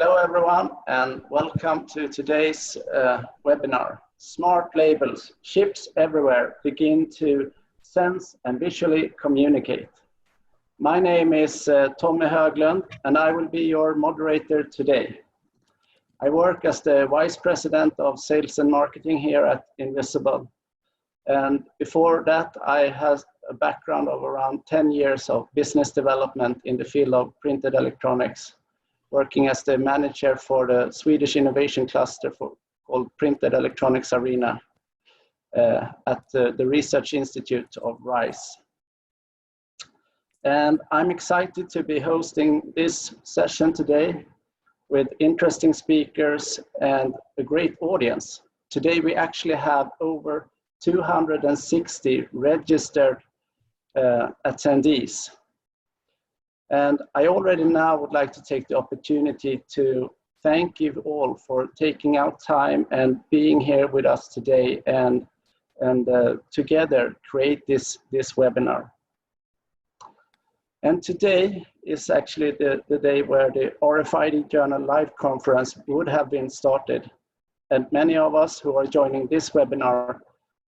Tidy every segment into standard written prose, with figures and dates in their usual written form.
Hello everyone and welcome to today's webinar. Smart labels, ships everywhere begin to sense and visually communicate. My name is Tommy Höglund and I will be your moderator today. I work as the Vice President of Sales and Marketing here at Ynvisible. And before that I have a background of around 10 years of business development in the field of printed electronics, working as the manager for the Swedish innovation cluster called Printed Electronics Arena at the Research Institute of RISE. And I'm excited to be hosting this session today with interesting speakers and a great audience. Today we actually have over 260 registered attendees. And I already now would like to take the opportunity to thank you all for taking out time and being here with us today and together create this webinar. And today is actually the day where the RFID Journal Live Conference would have been started. And many of us who are joining this webinar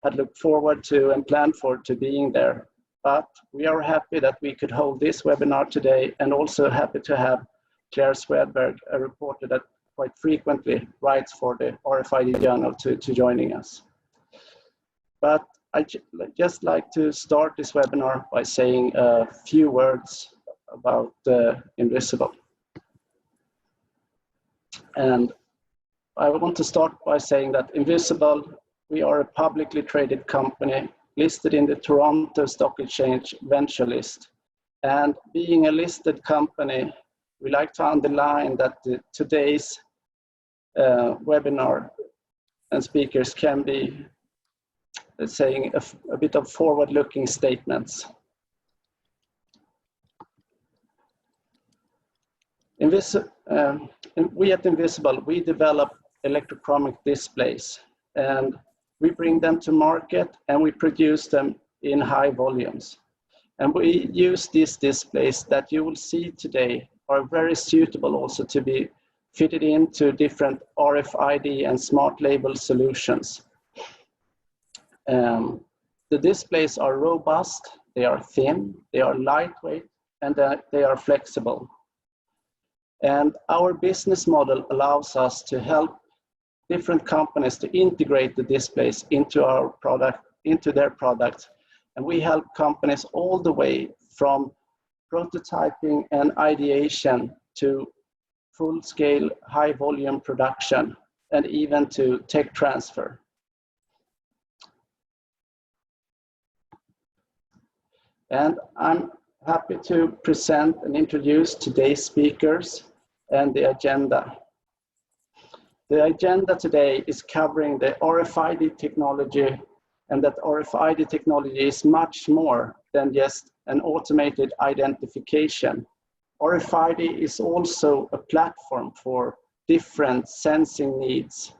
had looked forward to and planned for being there. But we are happy that we could hold this webinar today and also happy to have Claire Swedberg, a reporter that quite frequently writes for the RFID Journal, to joining us. But I just like to start this webinar by saying a few words about Ynvisible. And I want to start by saying that Ynvisible, we are a publicly traded company listed in the Toronto Stock Exchange Venture List. And being a listed company, we like to underline that today's webinar and speakers can be saying a bit of forward-looking statements. We at Ynvisible, we develop electrochromic displays, and we bring them to market and we produce them in high volumes. And we use these displays that you will see today are very suitable also to be fitted into different RFID and smart label solutions. The displays are robust, they are thin, they are lightweight, and they are flexible. And our business model allows us to help different companies to integrate the displays into our product, into their products. And we help companies all the way from prototyping and ideation to full-scale, high-volume production, and even to tech transfer. And I'm happy to present and introduce today's speakers and the agenda. The agenda today is covering the RFID technology, and that RFID technology is much more than just an automated identification. RFID is also a platform for different sensing needs.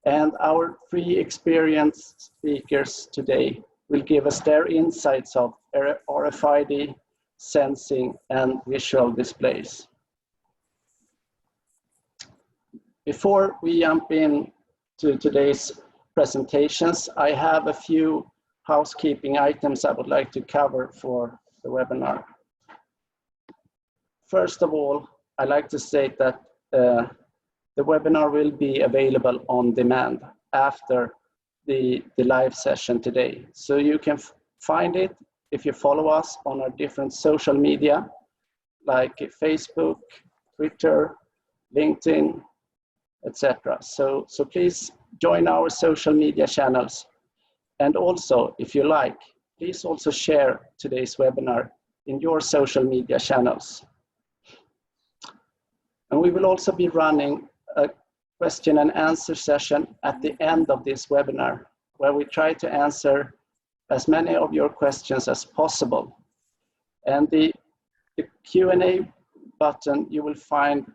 And our three experienced speakers today will give us their insights of RFID, sensing, and visual displays. Before we jump in to today's presentations, I have a few housekeeping items I would like to cover for the webinar. First of all, I'd like to state that the webinar will be available on demand after the live session today. So you can find it if you follow us on our different social media, like Facebook, Twitter, LinkedIn, etc. So please join our social media channels. And also, if you like, please also share today's webinar in your social media channels. And we will also be running a question and answer session at the end of this webinar, where we try to answer as many of your questions as possible. And the Q&A button you will find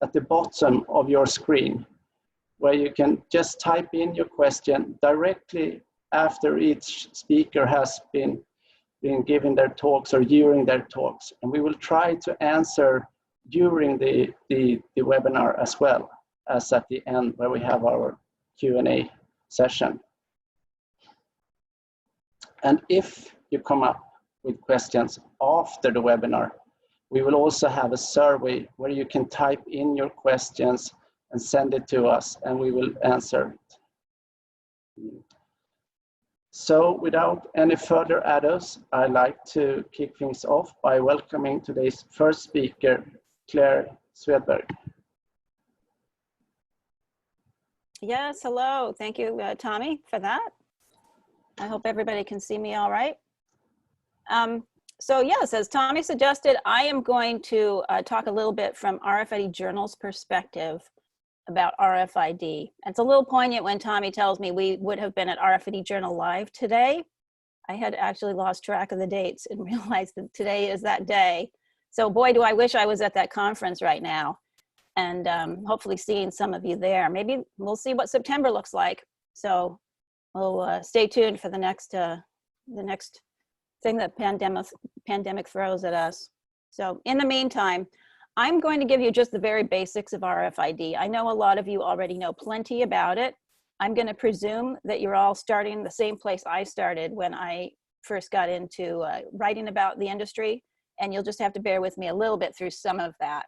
at the bottom of your screen, where you can just type in your question directly after each speaker has been given their talks or during their talks. And we will try to answer during the webinar as well as at the end where we have our Q&A session. And if you come up with questions after the webinar, we will also have a survey where you can type in your questions and send it to us, and we will answer it. So without any further ado, I'd like to kick things off by welcoming today's first speaker, Claire Swedberg. Yes, hello. Thank you, Tommy, for that. I hope everybody can see me all right. So yes, as Tommy suggested, I am going to talk a little bit from RFID Journal's perspective about RFID. It's a little poignant when Tommy tells me we would have been at RFID Journal Live today. I had actually lost track of the dates and realized that today is that day. So boy, do I wish I was at that conference right now, and hopefully seeing some of you there. Maybe we'll see what September looks like. So we'll stay tuned for the next thing that pandemic throws at us. So in the meantime, I'm going to give you just the very basics of RFID. I know a lot of you already know plenty about it. I'm going to presume that you're all starting the same place I started when I first got into writing about the industry, and you'll just have to bear with me a little bit through some of that.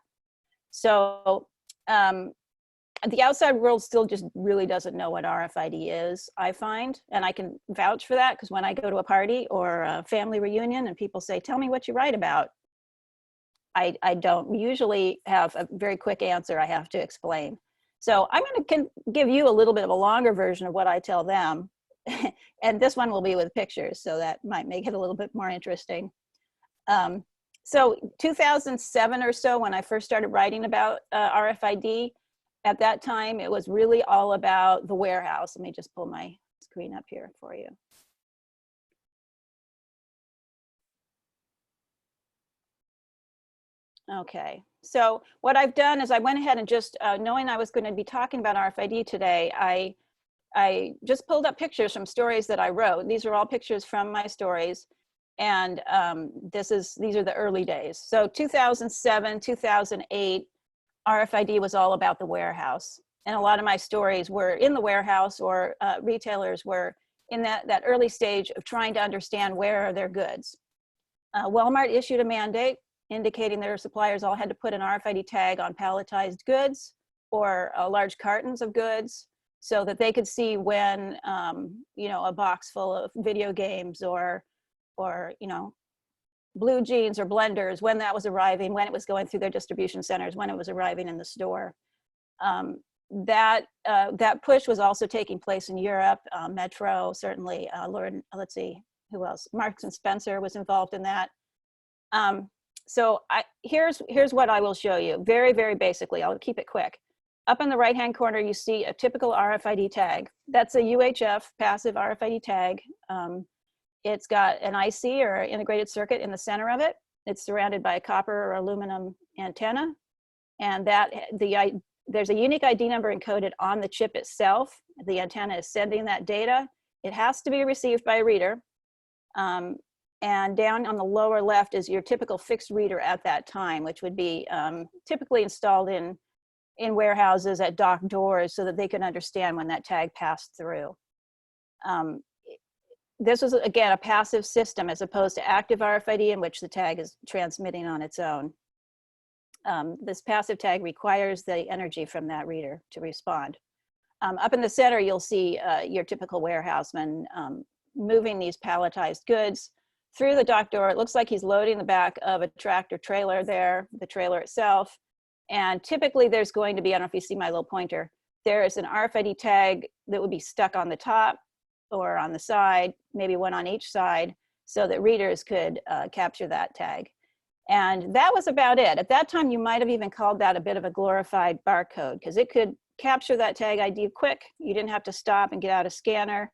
So the outside world still just really doesn't know what RFID is, I find, and I can vouch for that because when I go to a party or a family reunion and people say, tell me what you write about, I don't usually have a very quick answer I have to explain. So I'm going to give you a little bit of a longer version of what I tell them, and this one will be with pictures, so that might make it a little bit more interesting. So 2007 or so, when I first started writing about RFID, at that time, it was really all about the warehouse. Let me just pull my screen up here for you. Okay, so what I've done is I went ahead and just, knowing I was going to be talking about RFID today, I just pulled up pictures from stories that I wrote. These are all pictures from my stories, and these are the early days. So 2007, 2008, RFID was all about the warehouse. And a lot of my stories were in the warehouse, or retailers were in that early stage of trying to understand where are their goods. Walmart issued a mandate indicating their suppliers all had to put an RFID tag on palletized goods or large cartons of goods so that they could see when, you know, a box full of video games or you know, blue jeans or blenders, when that was arriving, when it was going through their distribution centers, when it was arriving in the store. That push was also taking place in Europe. Metro, certainly, let's see, who else? Marks and Spencer was involved in that. So here's what I will show you, very, very basically. I'll keep it quick. Up in the right-hand corner, you see a typical RFID tag. That's a UHF, passive RFID tag. It's got an IC, or integrated circuit, in the center of it. It's surrounded by a copper or aluminum antenna. And there's a unique ID number encoded on the chip itself. The antenna is sending that data. It has to be received by a reader. And down on the lower left is your typical fixed reader at that time, which would be typically installed in warehouses at dock doors so that they can understand when that tag passed through. This was, again, a passive system as opposed to active RFID, in which the tag is transmitting on its own. This passive tag requires the energy from that reader to respond. Up in the center, you'll see your typical warehouseman moving these palletized goods through the dock door. It looks like he's loading the back of a tractor trailer there, the trailer itself. And typically there's going to be, I don't know if you see my little pointer, there is an RFID tag that would be stuck on the top or on the side, maybe one on each side, so that readers could capture that tag. And that was about it. At that time, you might have even called that a bit of a glorified barcode, because it could capture that tag ID quick. You didn't have to stop and get out a scanner.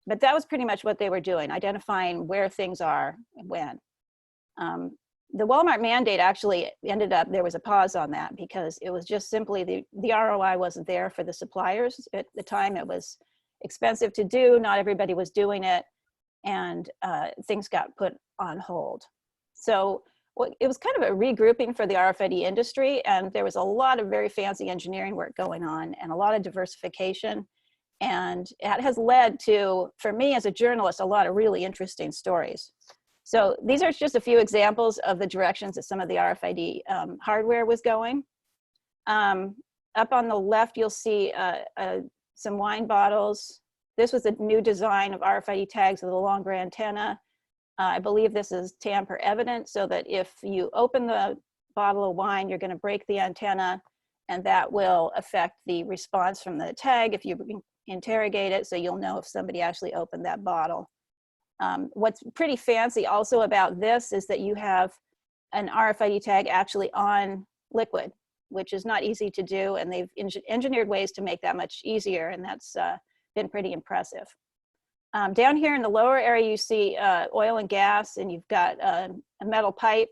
But that was pretty much what they were doing, identifying where things are and when. The Walmart mandate actually ended up, there was a pause on that because it was just simply the ROI wasn't there for the suppliers. At the time, it was expensive to do. Not everybody was doing it, and things got put on hold. So well, it was kind of a regrouping for the RFID industry, and there was a lot of very fancy engineering work going on and a lot of diversification. And it has led to, for me as a journalist, a lot of really interesting stories. So these are just a few examples of the directions that some of the RFID hardware was going. Up on the left, you'll see some wine bottles. This was a new design of RFID tags with a longer antenna. I believe this is tamper evident, so that if you open the bottle of wine, you're going to break the antenna, and that will affect the response from the tag if you interrogate it, so you'll know if somebody actually opened that bottle. What's pretty fancy also about this is that you have an RFID tag actually on liquid, which is not easy to do, and they've engineered ways to make that much easier, and that's been pretty impressive. Down here in the lower area, you see oil and gas, and you've got a metal pipe.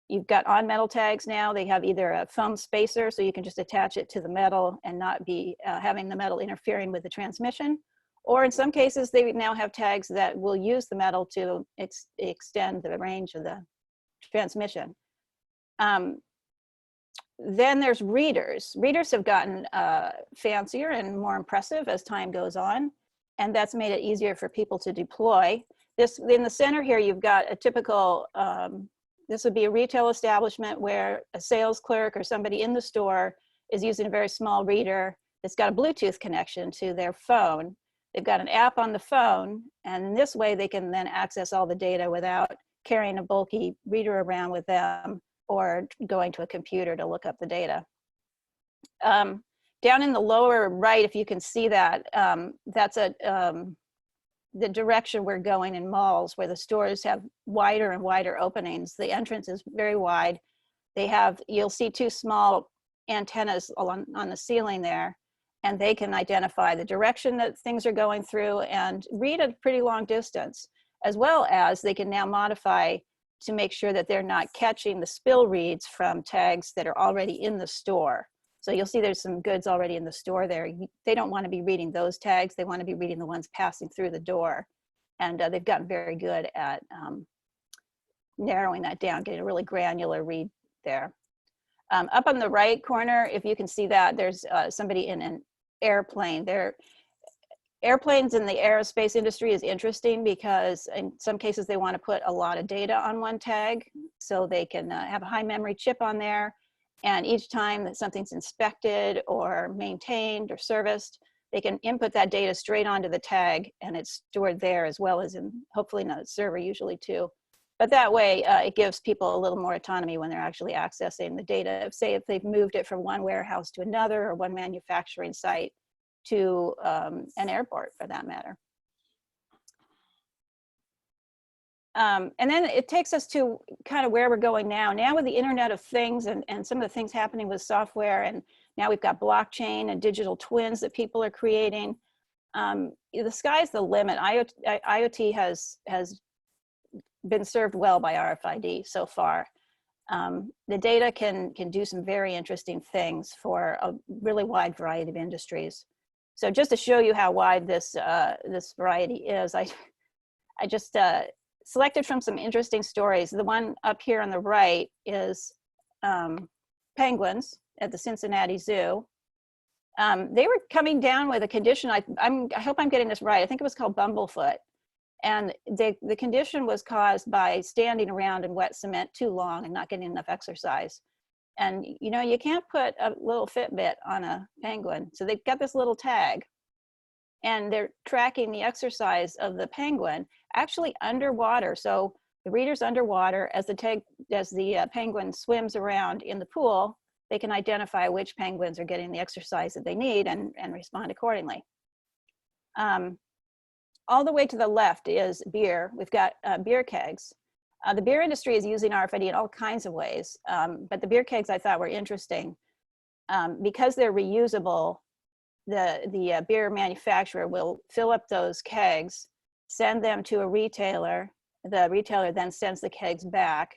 You've got on metal tags now. They have either a foam spacer, so you can just attach it to the metal and not be having the metal interfering with the transmission. Or in some cases, they now have tags that will use the metal to extend the range of the transmission. Then there's readers. Readers have gotten fancier and more impressive as time goes on, and that's made it easier for people to deploy. This, in the center here, you've got a typical, this would be a retail establishment where a sales clerk or somebody in the store is using a very small reader that's got a Bluetooth connection to their phone. They've got an app on the phone, and in this way they can then access all the data without carrying a bulky reader around with them or going to a computer to look up the data. Down in the lower right, if you can see that, that's the direction we're going in malls, where the stores have wider and wider openings. The entrance is very wide. They have, you'll see two small antennas on the ceiling there, and they can identify the direction that things are going through and read at a pretty long distance, as well as they can now modify to make sure that they're not catching the spill reads from tags that are already in the store. So you'll see there's some goods already in the store there. They don't want to be reading those tags. They want to be reading the ones passing through the door. And they've gotten very good at narrowing that down, getting a really granular read there. Up on the right corner, if you can see that, there's somebody in an airplane. Airplanes in the aerospace industry is interesting because in some cases they want to put a lot of data on one tag, so they can have a high memory chip on there. And each time that something's inspected or maintained or serviced, they can input that data straight onto the tag, and it's stored there as well as in, hopefully in a server usually too. But that way it gives people a little more autonomy when they're actually accessing the data. Say if they've moved it from one warehouse to another or one manufacturing site to an airport for that matter. And then it takes us to kind of where we're going now. Now with the Internet of Things and some of the things happening with software, and now we've got blockchain and digital twins that people are creating. The sky's the limit. IoT has been served well by RFID so far. The data can do some very interesting things for a really wide variety of industries. So just to show you how wide this this variety is, I just selected from some interesting stories. The one up here on the right is penguins at the Cincinnati Zoo. They were coming down with a condition, I hope I'm getting this right, I think it was called bumblefoot. And the condition was caused by standing around in wet cement too long and not getting enough exercise. And you know, you can't put a little Fitbit on a penguin. So they've got this little tag, and they're tracking the exercise of the penguin actually underwater. So the reader's underwater as the penguin swims around in the pool. They can identify which penguins are getting the exercise that they need and respond accordingly. All the way to the left is beer. We've got beer kegs. The beer industry is using RFID in all kinds of ways, but the beer kegs I thought were interesting. Because they're reusable, the beer manufacturer will fill up those kegs, send them to a retailer. The retailer then sends the kegs back.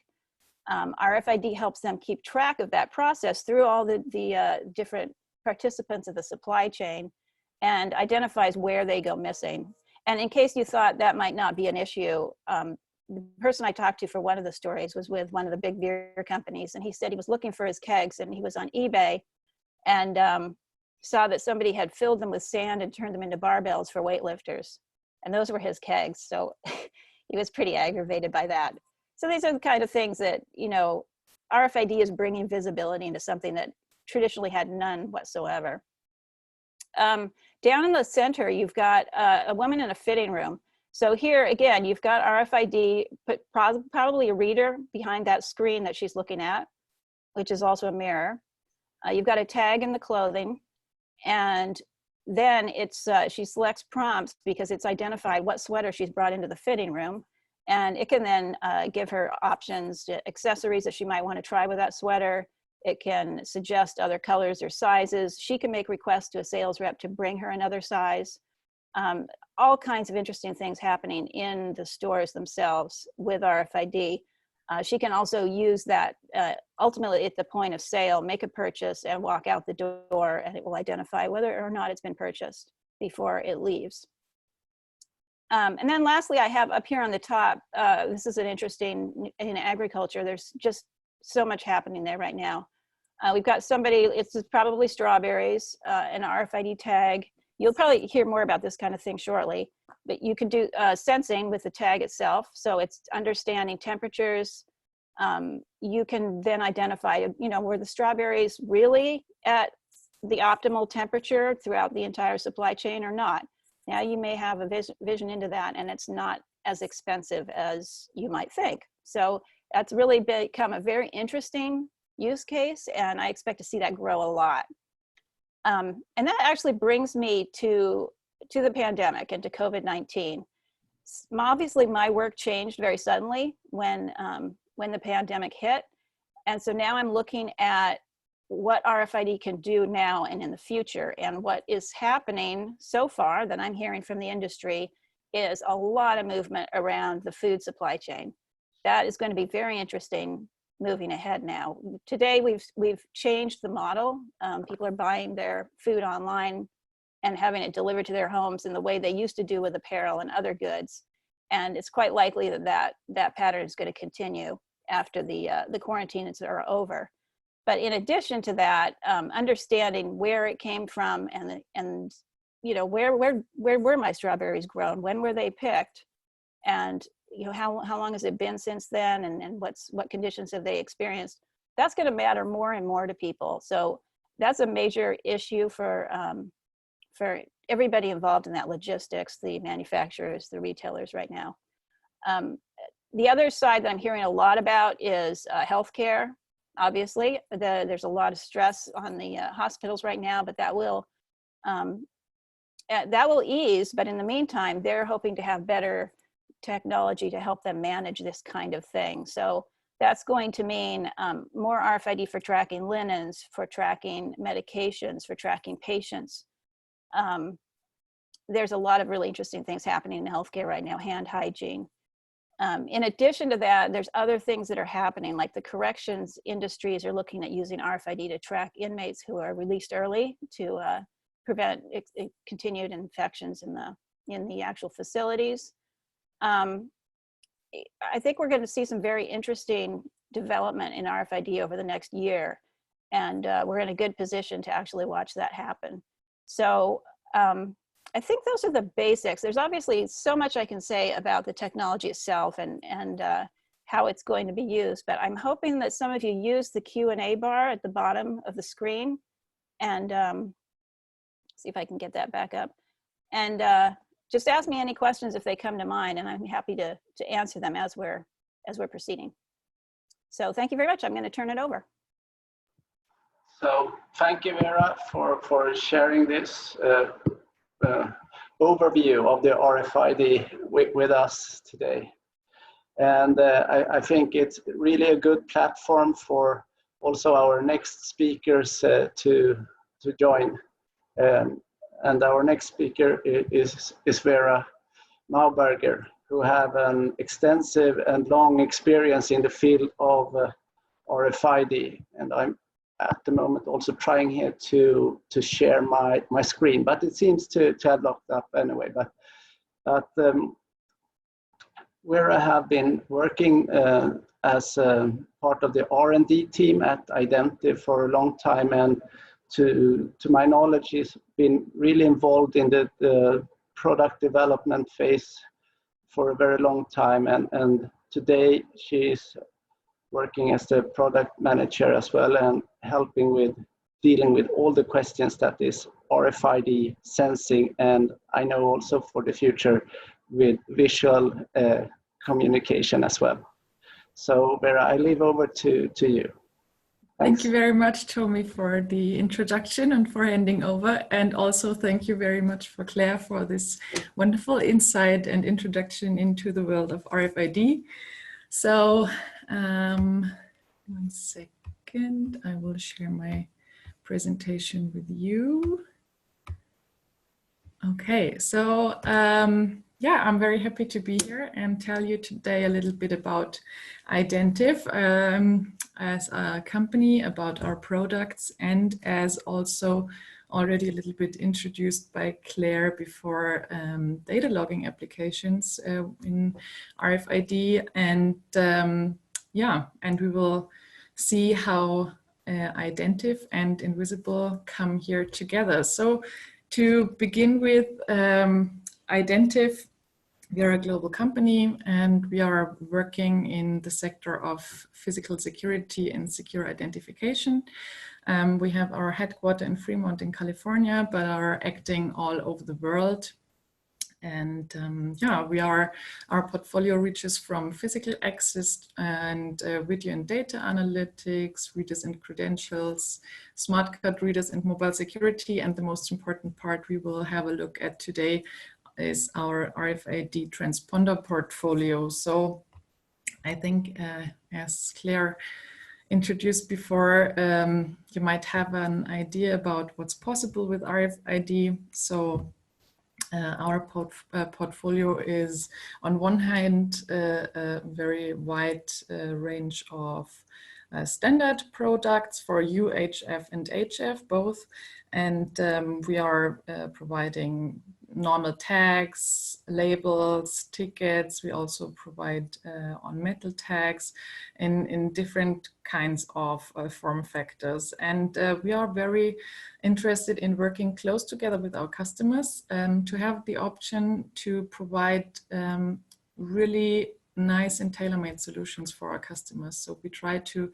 RFID helps them keep track of that process through all the different participants of the supply chain and identifies where they go missing. And in case you thought that might not be an issue, the person I talked to for one of the stories was with one of the big beer companies, and he said he was looking for his kegs, and he was on eBay and saw that somebody had filled them with sand and turned them into barbells for weightlifters, and those were his kegs. So he was pretty aggravated by that. So these are the kind of things that, you know, RFID is bringing visibility into something that traditionally had none whatsoever. Down in the center, you've got a woman in a fitting room. So here, again, you've got RFID, but probably a reader behind that screen that she's looking at, which is also a mirror. You've got a tag in the clothing, and then it's she selects prompts because it's identified what sweater she's brought into the fitting room, and it can then give her options, accessories that she might want to try with that sweater. It can suggest other colors or sizes. She can make requests to a sales rep to bring her another size. All kinds of interesting things happening in the stores themselves with RFID. She can also use that ultimately at the point of sale, make a purchase and walk out the door, and it will identify whether or not it's been purchased before it leaves. And then lastly, I have up here on the top, this is an interesting, in agriculture, there's just so much happening there right now. We've got somebody, it's probably strawberries, an RFID tag. You'll probably hear more about this kind of thing shortly, but you can do sensing with the tag itself. So it's understanding temperatures. You can then identify, you know, were the strawberries really at the optimal temperature throughout the entire supply chain or not? Now you may have a vision into that, and it's not as expensive as you might think. So that's really become a very interesting use case, and I expect to see that grow a lot. And that actually brings me to the pandemic and to COVID-19. Obviously, my work changed very suddenly when the pandemic hit, and so now I'm looking at what RFID can do now and in the future. And what is happening so far that I'm hearing from the industry is a lot of movement around the food supply chain. That is going to be very interesting moving ahead now. Today, we've changed the model. People are buying their food online and having it delivered to their homes in the way they used to do with apparel and other goods. And it's quite likely that pattern is going to continue after the quarantines are over. But in addition to that, understanding where it came from and you know, where were my strawberries grown? When were they picked? And you know, how long has it been since then? And what conditions have they experienced? That's going to matter more and more to people. So that's a major issue for everybody involved in that logistics, the manufacturers, the retailers right now. The other side that I'm hearing a lot about is healthcare. Obviously, there's a lot of stress on the hospitals right now, but that will ease. But in the meantime, they're hoping to have better technology to help them manage this kind of thing. So that's going to mean more RFID for tracking linens, for tracking medications, for tracking patients. There's a lot of really interesting things happening in healthcare right now, hand hygiene. In addition to that, there's other things that are happening, like the corrections industries are looking at using RFID to track inmates who are released early to prevent continued infections in the actual facilities. I think we're going to see some very interesting development in RFID over the next year, and we're in a good position to actually watch that happen. So I think those are the basics. There's obviously so much I can say about the technology itself and how it's going to be used, but I'm hoping that some of you use the Q&A bar at the bottom of the screen, and see if I can get that back up. And just ask me any questions if they come to mind, and I'm happy to answer them as we're proceeding. So thank you very much. I'm going to turn it over. So thank you, Vera, for sharing this overview of the RFID with us today. And I think it's really a good platform for also our next speakers to join. And our next speaker is Vera Mauberger, who have an extensive and long experience in the field of RFID. And I'm at the moment also trying here to share my screen, but it seems to have locked up anyway. But where I have been working as part of the R&D team at Identiv for a long time, and to my knowledge, she's been really involved in the product development phase for a very long time, and today she's working as the product manager as well, and helping with dealing with all the questions that is RFID sensing, and I know also for the future with visual communication as well. So Vera, I leave over to you. Thank you very much, Tommy, for the introduction and for handing over. And also thank you very much for Claire for this wonderful insight and introduction into the world of RFID. So 1 second, I will share my presentation with you. Okay, so yeah, I'm very happy to be here and tell you today a little bit about Identiv as a company, about our products, and as also already a little bit introduced by Claire before, data logging applications in RFID. And yeah, and we will see how Identiv and Ynvisible come here together. So to begin with, Identiv, we are a global company and we are working in the sector of physical security and secure identification. We have our headquarters in Fremont in California, but are acting all over the world. And yeah, our portfolio reaches from physical access and video and data analytics, readers and credentials, smart card readers and mobile security. And the most important part we will have a look at today is our RFID transponder portfolio. So I think as Claire introduced before, you might have an idea about what's possible with RFID. So our portfolio is on one hand a very wide range of standard products for UHF and HF both, and we are providing normal tags, labels, tickets. We also provide on metal tags in different kinds of form factors. And we are very interested in working close together with our customers to have the option to provide really nice and tailor-made solutions for our customers. So we try to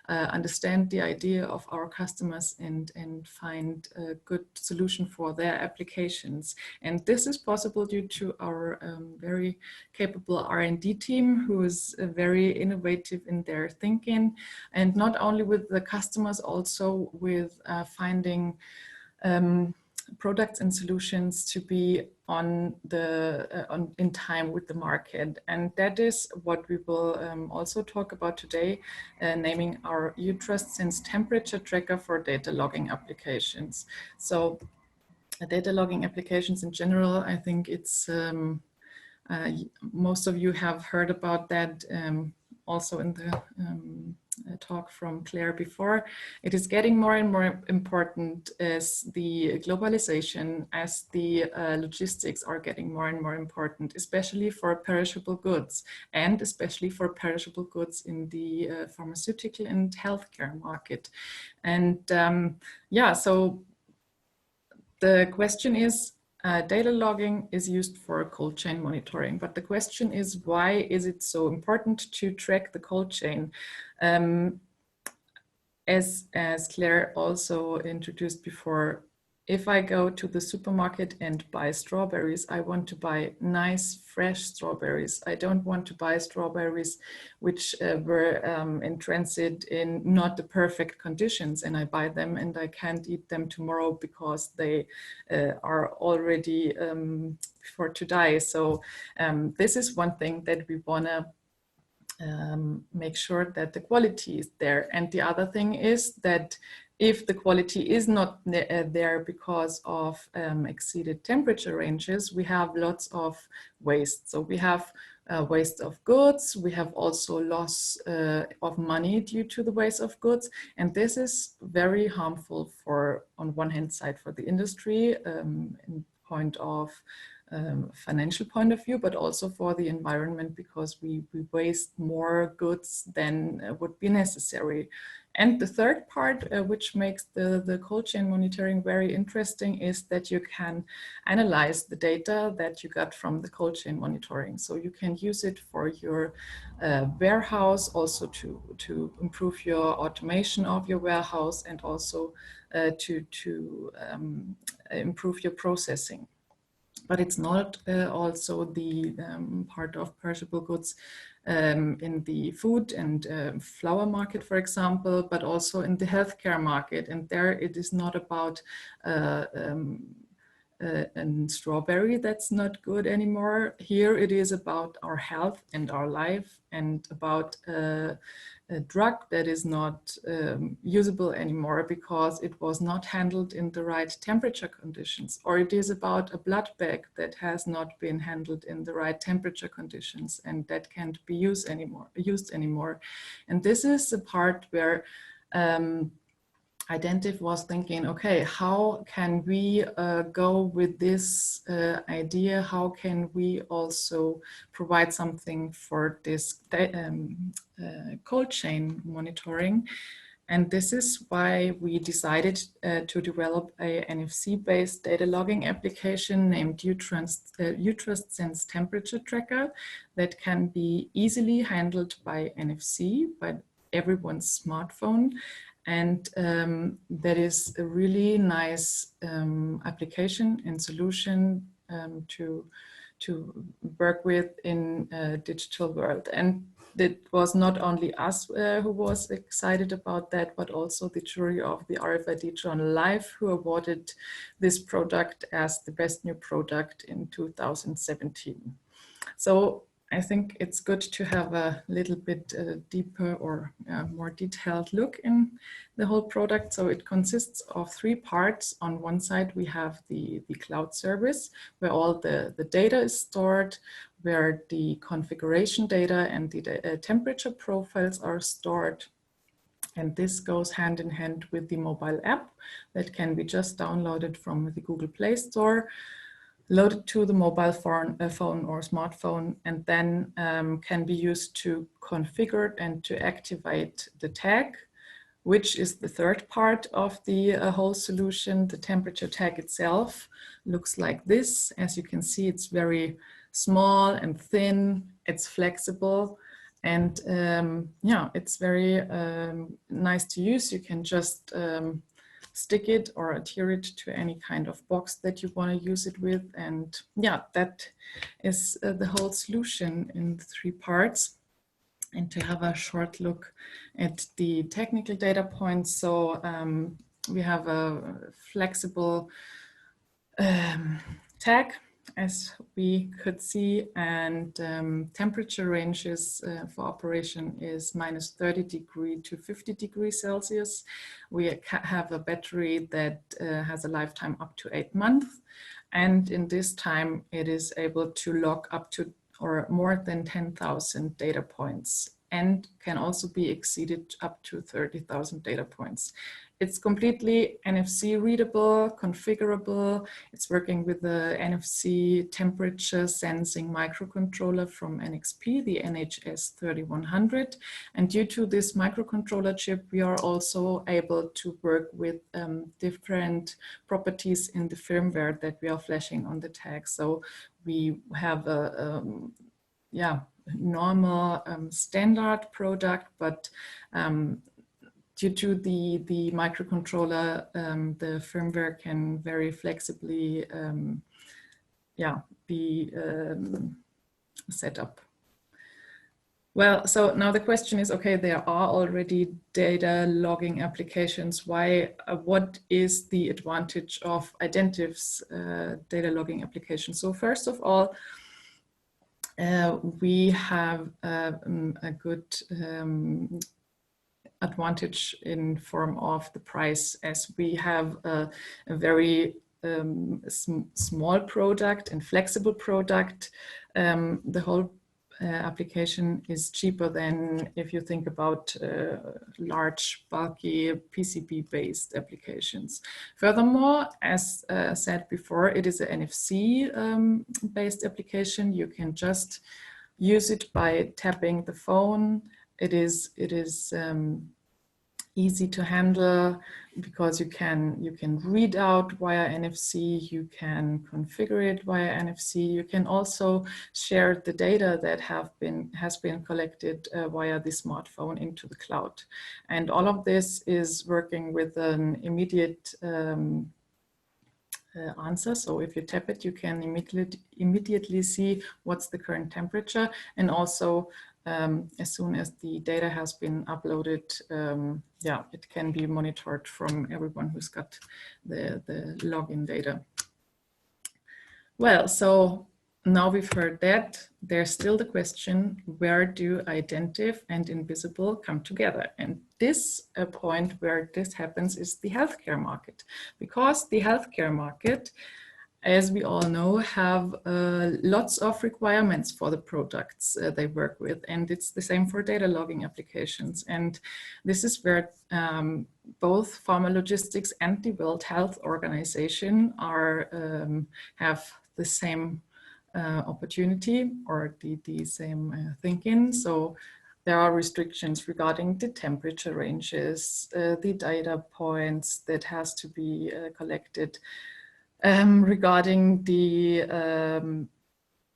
understand the idea of our customers and find a good solution for their applications. And this is possible due to our very capable R&D team, who is very innovative in their thinking, and not only with the customers, also with finding products and solutions to be in time with the market. And that is what we will also talk about today, naming our UTrust Sense temperature tracker for data logging applications. So data logging applications in general, I think it's most of you have heard about that also in the talk from Claire before. It is getting more and more important as the globalization, as the logistics are getting more and more important, especially for perishable goods, and especially for perishable goods in the pharmaceutical and healthcare market. And yeah, so the question is, data logging is used for cold chain monitoring, but the question is, why is it so important to track the cold chain? As Claire also introduced before, if I go to the supermarket and buy strawberries, I want to buy nice, fresh strawberries. I don't want to buy strawberries which were in transit in not the perfect conditions, and I buy them and I can't eat them tomorrow because they are already for to die. So this is one thing that we want to make sure that the quality is there. And the other thing is that if the quality is not there because of exceeded temperature ranges, we have lots of waste. So we have waste of goods. We have also loss of money due to the waste of goods. And this is very harmful for, on one hand side, for the industry in point of financial point of view, but also for the environment, because we waste more goods than would be necessary. And the third part, which makes the cold chain monitoring very interesting, is that you can analyze the data that you got from the cold chain monitoring. So you can use it for your warehouse, also to improve your automation of your warehouse, and also to improve your processing. But it's not also the part of perishable goods in the food and flower market, for example, but also in the healthcare market. And there it is not about a strawberry that's not good anymore. Here it is about our health and our life, and about a drug that is not usable anymore because it was not handled in the right temperature conditions, or it is about a blood bag that has not been handled in the right temperature conditions and that can't be used anymore. And this is the part where Identiv was thinking, okay, how can we go with this idea? How can we also provide something for this cold chain monitoring? And this is why we decided to develop a NFC-based data logging application named UTrust Sense Temperature Tracker that can be easily handled by NFC, by everyone's smartphone. And that is a really nice application and solution to work with in a digital world. And it was not only us who was excited about that, but also the jury of the RFID Journal Live, who awarded this product as the best new product in 2017. So I think it's good to have a little bit deeper or more detailed look in the whole product. So it consists of 3 parts. On one side, we have the cloud service, where all the data is stored, where the configuration data and the temperature profiles are stored. And this goes hand in hand with the mobile app that can be just downloaded from the Google Play Store, loaded to the mobile phone or smartphone, and then can be used to configure and to activate the tag, which is the third part of the whole solution. The temperature tag itself looks like this. As you can see, it's very small and thin, it's flexible, and yeah, it's very nice to use. You can just stick it or adhere it to any kind of box that you want to use it with. And yeah, that is the whole solution in 3 parts. And to have a short look at the technical data points. So we have a flexible tag, as we could see, and temperature ranges for operation is -30 degrees to 50 degrees Celsius. We have a battery that has a lifetime up to 8 months. And in this time, it is able to log up to or more than 10,000 data points, and can also be exceeded up to 30,000 data points. It's completely NFC readable, configurable. It's working with the NFC temperature sensing microcontroller from NXP, the NHS 3100. And due to this microcontroller chip, we are also able to work with different properties in the firmware that we are flashing on the tag. So we have a normal standard product, but due to the microcontroller, the firmware can very flexibly be set up. Well, so now the question is, okay, there are already data logging applications. Why? What is the advantage of Identiv's data logging application? So first of all, we have a good advantage in form of the price, as we have a very small product and flexible product. The whole application is cheaper than if you think about large, bulky PCB-based applications. Furthermore, as said before, it is an NFC-based application. You can just use it by tapping the phone. It is easy to handle because you can read out via NFC, you can configure it via NFC, you can also share the data that has been collected via the smartphone into the cloud. And all of this is working with an immediate answer. So if you tap it, you can immediately see what's the current temperature, and also as soon as the data has been uploaded, yeah, it can be monitored from everyone who's got the login data. Well, so now we've heard that, there's still the question, where do Identiv and Ynvisible come together? And this point where this happens is the healthcare market, because the healthcare market, as we all know, have lots of requirements for the products they work with, and it's the same for data logging applications. And this is where both pharma logistics and the World Health Organization have the same opportunity or the same thinking. So there are restrictions regarding the temperature ranges, the data points that has to be collected. Regarding the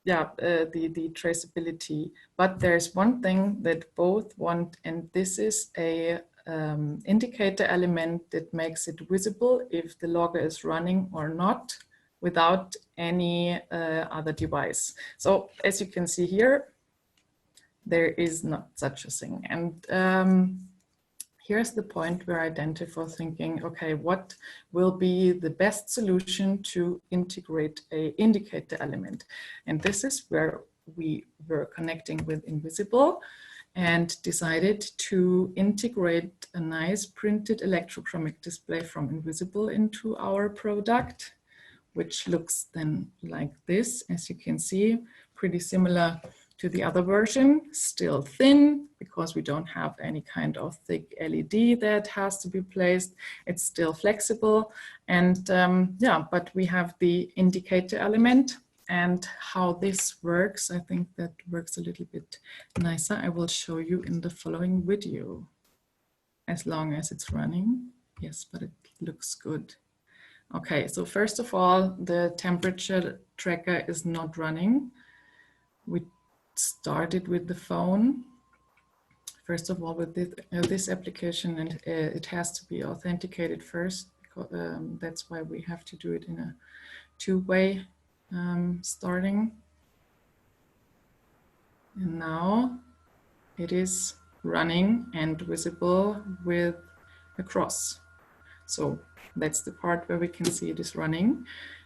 traceability, but there's one thing that both want, and this is a indicator element that makes it visible if the logger is running or not without any other device. So as you can see here, there is not such a thing. And here's the point where Identiv was thinking, okay, what will be the best solution to integrate an indicator element? And this is where we were connecting with Ynvisible and decided to integrate a nice printed electrochromic display from Ynvisible into our product, which looks then like this, as you can see, pretty similar to the other version, still thin because we don't have any kind of thick LED that has to be placed. It's still flexible, and yeah, but we have the indicator element, and how this works, I think that works a little bit nicer. I will show you in the following video, as long as it's running. Yes, but it looks good. Okay, so first of all, the temperature tracker is not running. We started with the phone. First of all, with this application, and it has to be authenticated first, because, that's why we have to do it in a two-way starting. And now it is running and visible with a cross. So that's the part where we can see it is running.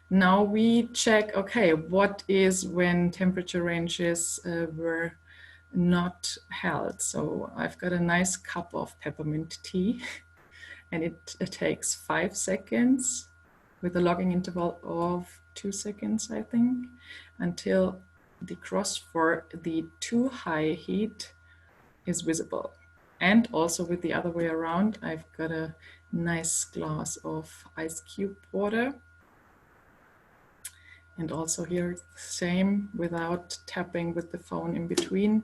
Now we check, okay, what is when temperature ranges were not held. So I've got a nice cup of peppermint tea, and it takes 5 seconds with a logging interval of 2 seconds, I think, until the cross for the too high heat is visible. And also with the other way around, I've got a nice glass of ice cube water. And also here it's the same, without tapping with the phone in between.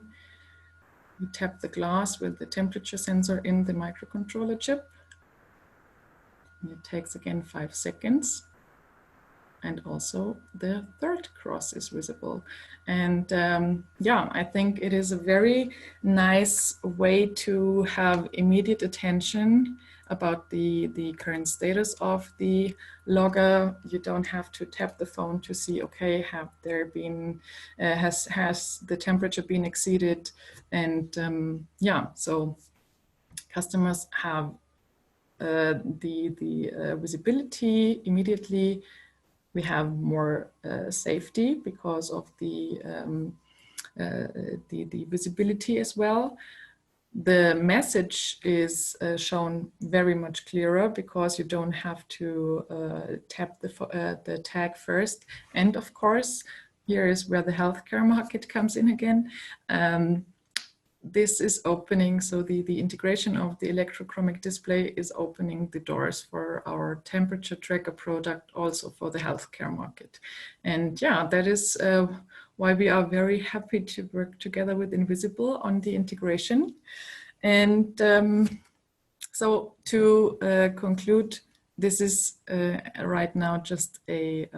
We tap the glass with the temperature sensor in the microcontroller chip. And it takes again 5 seconds. And also the third cross is visible. And yeah, I think it is a very nice way to have immediate attention about the current status of the logger. You don't have to tap the phone to see, okay, have there been, has the temperature been exceeded? And yeah, so customers have the visibility immediately. We have more safety because of the visibility as well. The message is shown very much clearer because you don't have to tap the tag first. And of course, here is where the healthcare market comes in again. This is opening, so the integration of the electrochromic display is opening the doors for our temperature tracker product also for the healthcare market. And yeah, that is why we are very happy to work together with Ynvisible on the integration. And so to conclude, this is right now just a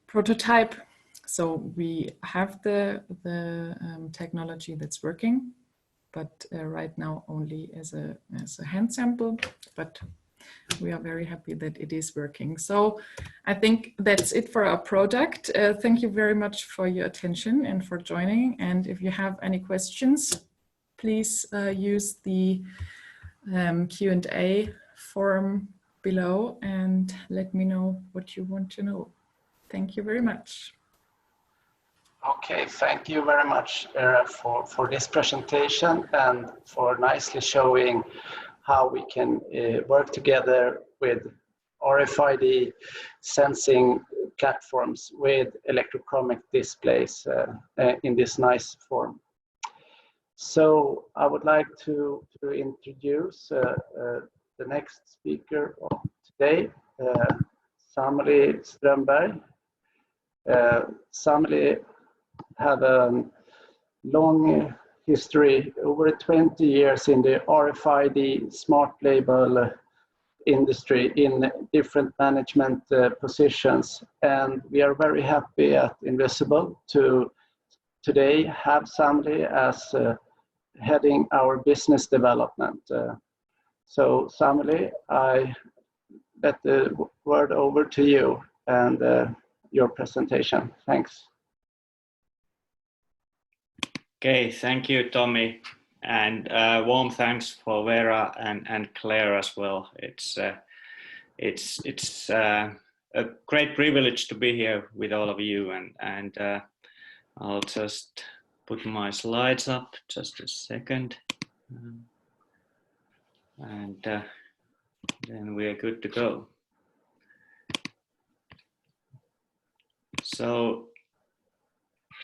prototype. So we have the technology that's working, but right now only as a hand sample, but we are very happy that it is working. So I think that's it for our product. Thank you very much for your attention and for joining. And if you have any questions, please use the Q&A form below and let me know what you want to know. Thank you very much. Okay, thank you very much, Era, for this presentation and for nicely showing how we can work together with RFID sensing platforms with electrochromic displays in this nice form. So I would like to introduce the next speaker of today, Samli Strömberg. Samli had a long history, over 20 years in the RFID smart label industry in different management positions. And we are very happy at Ynvisible to today have Samli as heading our business development. So Samli, I let the word over to you and your presentation. Thanks. Okay, thank you, Tommy, and warm thanks for Vera and Claire as well. It's a great privilege to be here with all of you, and I'll just put my slides up just a second, and then we are good to go. So.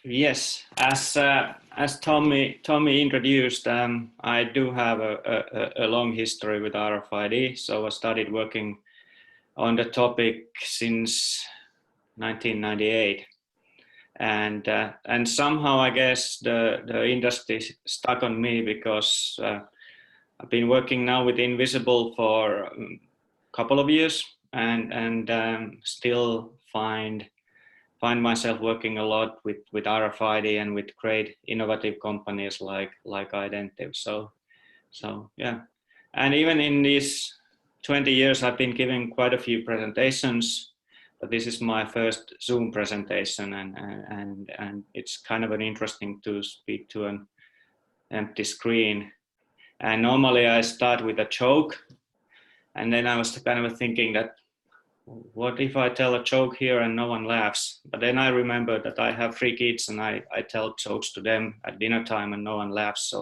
Yes, as Tommy introduced, I do have a long history with RFID. So I started working on the topic since 1998, and somehow I guess the industry stuck on me because I've been working now with Ynvisible for a couple of years, and still find myself working a lot with RFID and with great innovative companies like Identiv. So yeah, and even in these 20 years, I've been giving quite a few presentations, but this is my first Zoom presentation, and it's kind of an interesting to speak to an empty screen. And normally I start with a joke, and then I was kind of thinking that, what if I tell a joke here and no one laughs? But then I remember that I have 3 kids and I tell jokes to them at dinner time and no one laughs.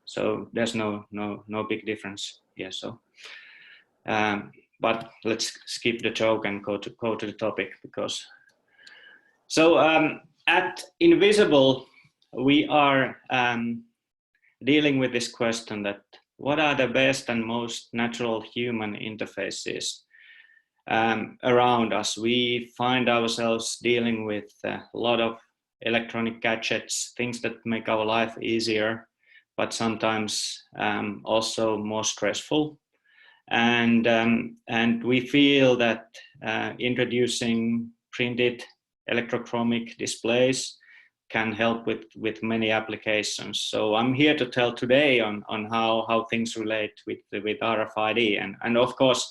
So there's no big difference here. So, but let's skip the joke and go to the topic because. So at Ynvisible, we are dealing with this question that what are the best and most natural human interfaces around us. We find ourselves dealing with a lot of electronic gadgets, things that make our life easier, but sometimes also more stressful. And we feel that introducing printed electrochromic displays can help with many applications. So I'm here to tell today on how things relate with RFID, and of course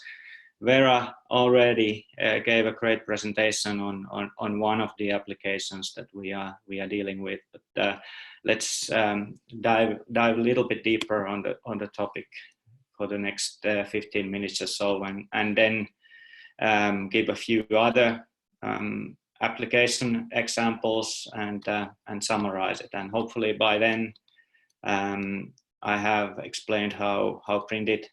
Vera already gave a great presentation on one of the applications that we are dealing with. But let's dive a little bit deeper on the topic for the next 15 minutes or so, and then give a few other application examples and summarize it. And hopefully by then I have explained how printed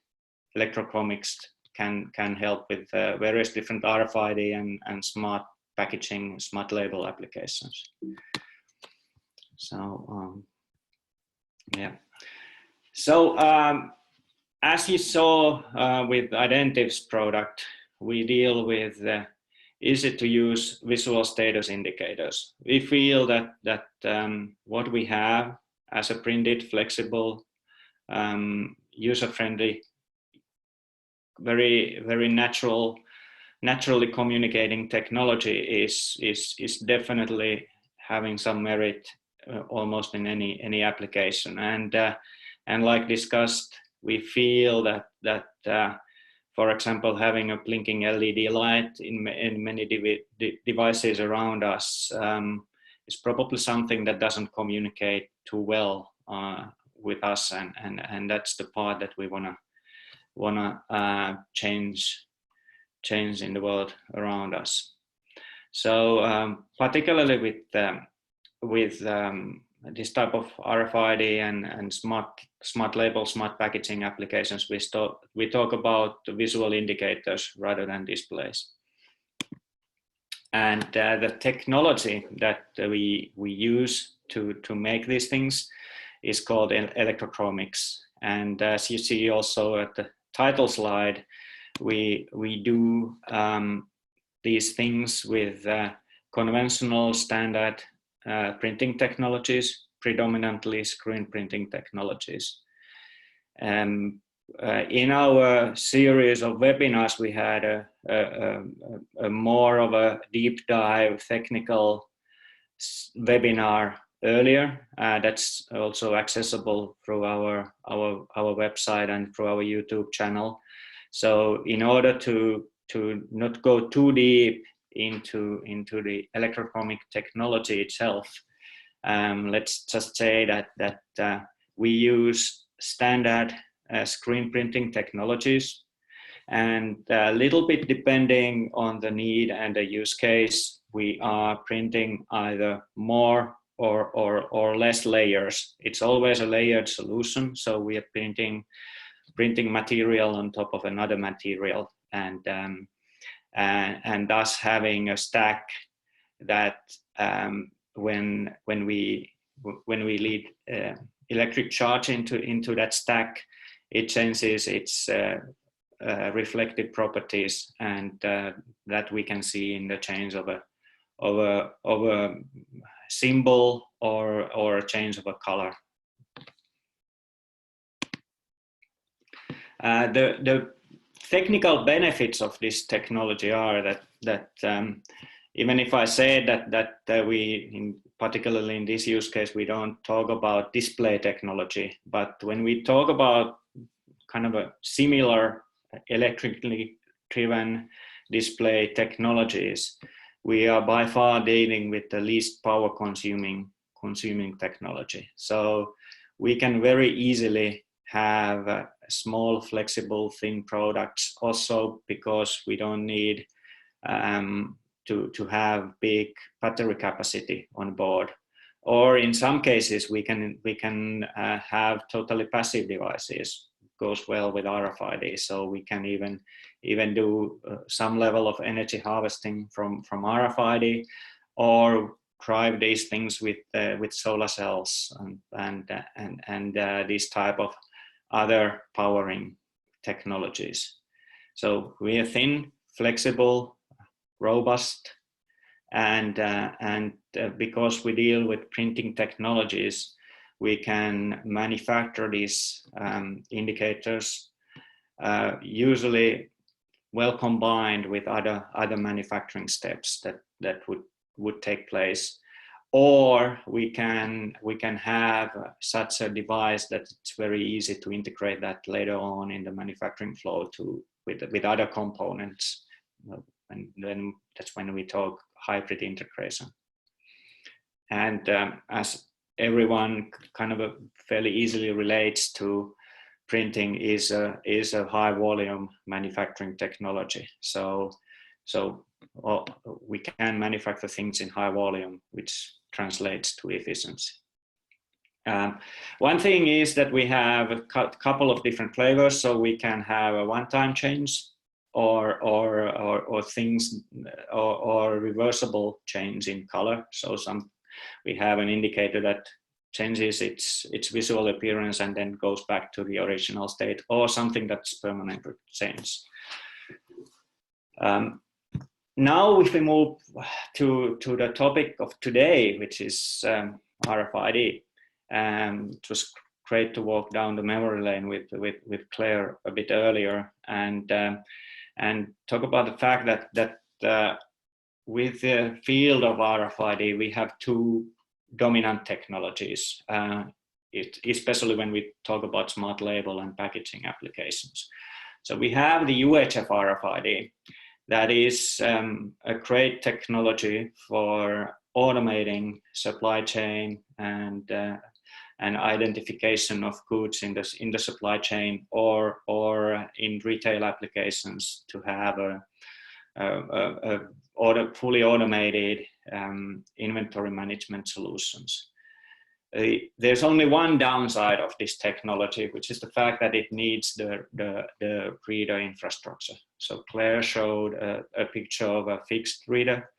electrochromics can help with various different RFID and smart packaging, smart label applications. So yeah. So as you saw with Identiv's product, we deal with easy to use visual status indicators. We feel that what we have as a printed, flexible, user-friendly, very naturally communicating technology is definitely having some merit almost in any application. And like discussed, we feel that for example, having a blinking LED light in many devices around us is probably something that doesn't communicate too well with us, and that's the part that we wanna change in the world around us. So particularly with this type of RFID and smart label, smart packaging applications, we talk about the visual indicators rather than displays. And the technology that we use to make these things is called electrochromics. And as you see also at the title slide, we do these things with conventional standard printing technologies, predominantly screen printing technologies. In our series of webinars, we had a more of a deep dive technical webinar earlier. That's also accessible through our website and through our YouTube channel. So in order to not go too deep into the electrochromic technology itself, let's just say that we use standard screen printing technologies, and a little bit depending on the need and the use case, we are printing either more or less layers. It's always a layered solution, so we are printing material on top of another material, and thus having a stack that when we lead electric charge into that stack, it changes its reflective properties, and that we can see in the change of a symbol or a change of a color. The technical benefits of this technology are that even if I say that we, particularly in this use case, we don't talk about display technology, but when we talk about kind of a similar electrically driven display technologies, we are by far dealing with the least power consuming technology. So we can very easily have small, flexible, thin products, also because we don't need to have big battery capacity on board. Or in some cases, we can have totally passive devices. Goes well with RFID, so we can even do some level of energy harvesting from RFID, or drive these things with solar cells and these type of other powering technologies. So we are thin, flexible, robust, and because we deal with printing technologies, we can manufacture these indicators usually well combined with other manufacturing steps that would take place, or we can have such a device that it's very easy to integrate that later on in the manufacturing flow with other components, and then that's when we talk hybrid integration. And as everyone kind of fairly easily relates to, printing is a high volume manufacturing technology. So we can manufacture things in high volume, which translates to efficiency. One thing is that we have a couple of different flavors, so we can have a one-time change or things or reversible change in color. So we have an indicator that changes its visual appearance and then goes back to the original state, or something that's permanently changed. Now if we move to the topic of today, which is RFID, it was great to walk down the memory lane with Claire a bit earlier and talk about the fact that with the field of RFID, we have two dominant technologies, especially when we talk about smart label and packaging applications. So we have the UHF RFID, that is a great technology for automating supply chain and identification of goods in the supply chain, or in retail applications to have a fully automated inventory management solutions. There's only one downside of this technology, which is the fact that it needs the reader infrastructure. So Claire showed a picture of a fixed reader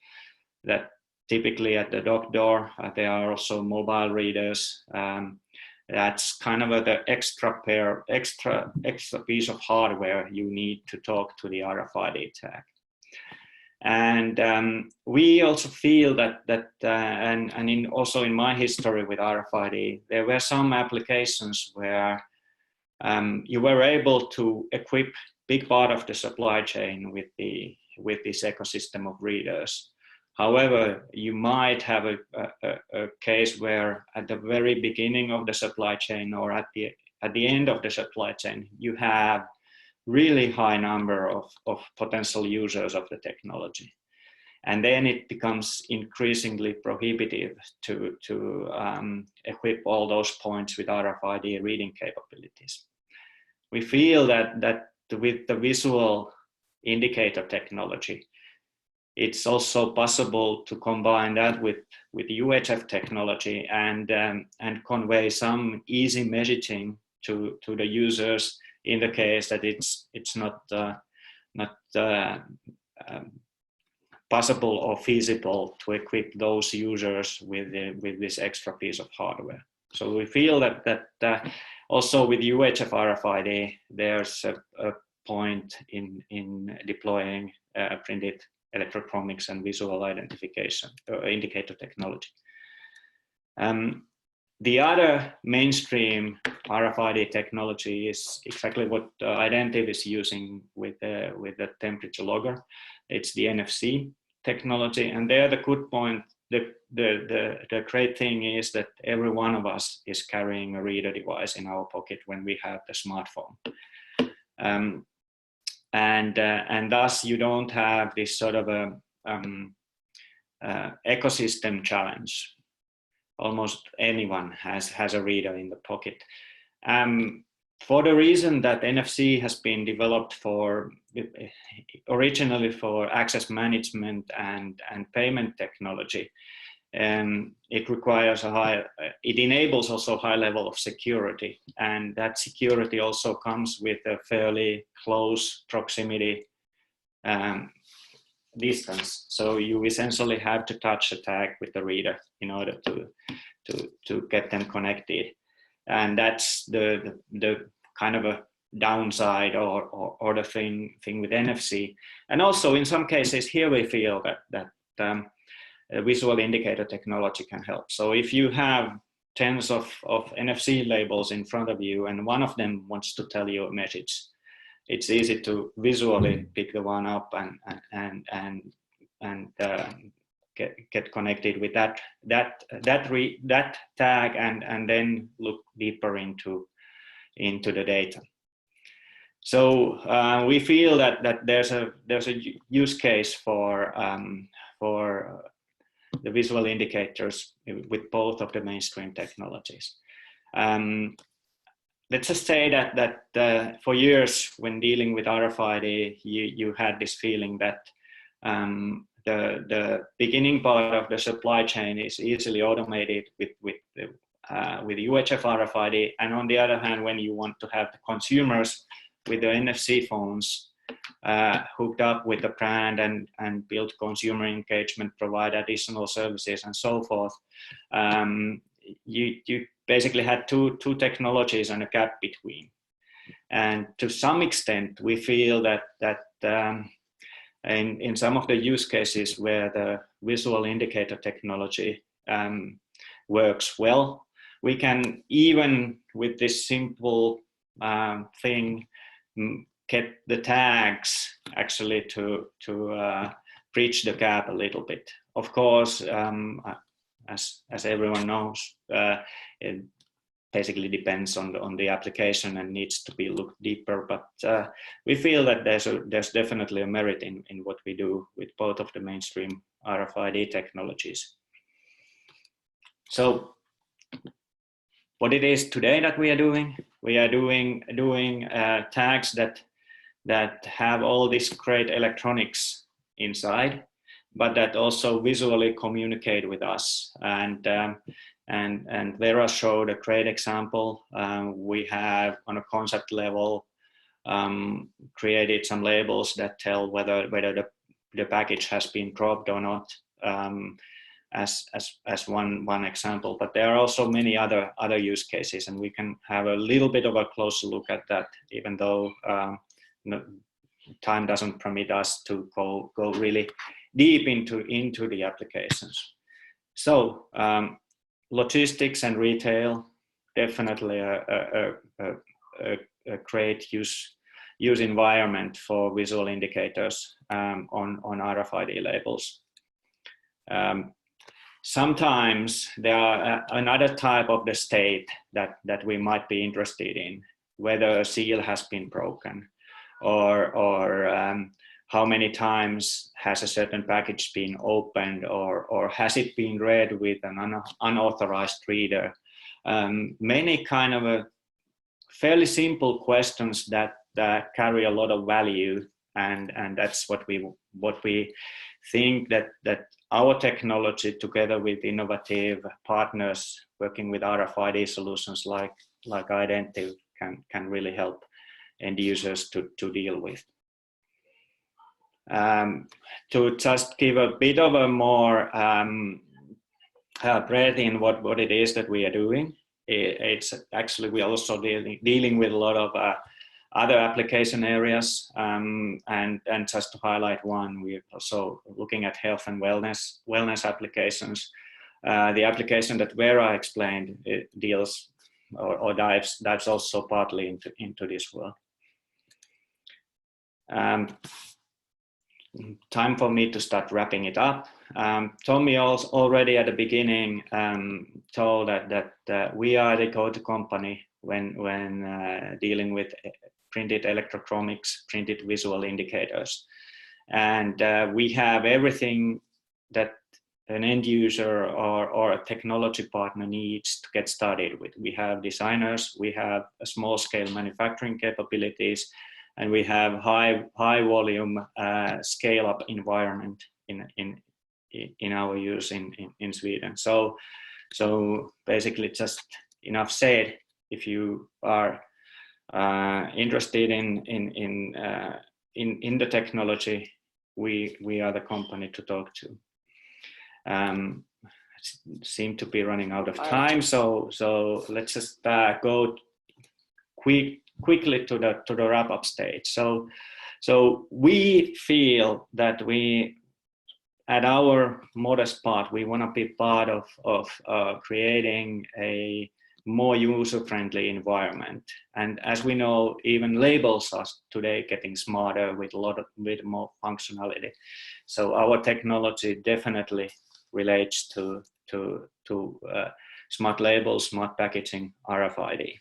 that typically at the dock door, there are also mobile readers. That's kind of the extra piece of hardware you need to talk to the RFID tag. And we also feel that also in my history with RFID, there were some applications where you were able to equip big part of the supply chain with this ecosystem of readers. However, you might have a case where at the very beginning of the supply chain or at the end of the supply chain, you have really high number of potential users of the technology. And then it becomes increasingly prohibitive to equip all those points with RFID reading capabilities. We feel that with the visual indicator technology, it's also possible to combine that with UHF technology and convey some easy messaging to the users in the case that it's not possible or feasible to equip those users with this extra piece of hardware. So we feel that also with UHF RFID, there's a point in deploying printed electrochromics and visual identification indicator technology. The other mainstream RFID technology is exactly what Identiv is using with the temperature logger. It's the NFC technology, and there the good point, the great thing is that every one of us is carrying a reader device in our pocket when we have the smartphone. And thus you don't have this sort of a ecosystem challenge. Almost anyone has a reader in the pocket. For the reason that NFC has been developed originally for access management and payment technology, it requires it enables also high level of security, and that security also comes with a fairly close proximity distance. So you essentially have to touch the tag with the reader in order to get them connected, and that's the kind of a downside or the thing with NFC. And also in some cases here we feel that visual indicator technology can help. So if you have tens of NFC labels in front of you and one of them wants to tell you a message, it's easy to visually pick the one up and get connected with that tag and then look deeper into the data. So we feel that there's a use case for the visual indicators with both of the mainstream technologies. Let's just say that for years when dealing with RFID, you had this feeling that the beginning part of the supply chain is easily automated with UHF RFID, and on the other hand, when you want to have the consumers with the NFC phones, hooked up with the brand and build consumer engagement, provide additional services and so forth, you basically had two technologies and a gap between. And to some extent, we feel that in some of the use cases where the visual indicator technology works well, we can, even with this simple thing, get the tags actually to bridge the gap a little bit. Of course, as everyone knows, it basically depends on the application and needs to be looked deeper. But we feel that there's definitely a merit in what we do with both of the mainstream RFID technologies. So what it is today that we are doing tags that have all this great electronics inside, but that also visually communicate with us. And Vera showed a great example. We have, on a concept level, created some labels that tell whether the package has been dropped or not, as one example. But there are also many other use cases, and we can have a little bit of a closer look at that, even though time doesn't permit us to go really deep into the applications. So logistics and retail, definitely a great use environment for visual indicators on RFID labels. Sometimes there are another type of the state that we might be interested in, whether a seal has been broken, or how many times has a certain package been opened, or has it been read with an unauthorized reader. Many kind of a fairly simple questions that carry a lot of value, and that's what we think that our technology, together with innovative partners working with RFID solutions like Identiv, can really help end users to deal with. To just give a bit of a more breadth in what it is that we are doing, it's actually we're also dealing with a lot of other application areas, and just to highlight one, we're also looking at health and wellness applications. The application that Vera explained, it deals or dives also partly into this world. Time for me to start wrapping it up. Tommy also already at the beginning told that we are the go-to company when dealing with printed electrochromics, printed visual indicators. And we have everything that an end user or a technology partner needs to get started with. We have designers, we have a small scale manufacturing capabilities, and we have high volume scale up environment in our use in Sweden. So basically, just enough said. If you are interested in the technology, we are the company to talk to. Seem to be running out of time, so let's just go quickly to the wrap-up stage. So we feel that we, at our modest part, we want to be part of creating a more user-friendly environment. And as we know, even labels are today getting smarter with more functionality. So our technology definitely relates to smart labels, smart packaging, RFID.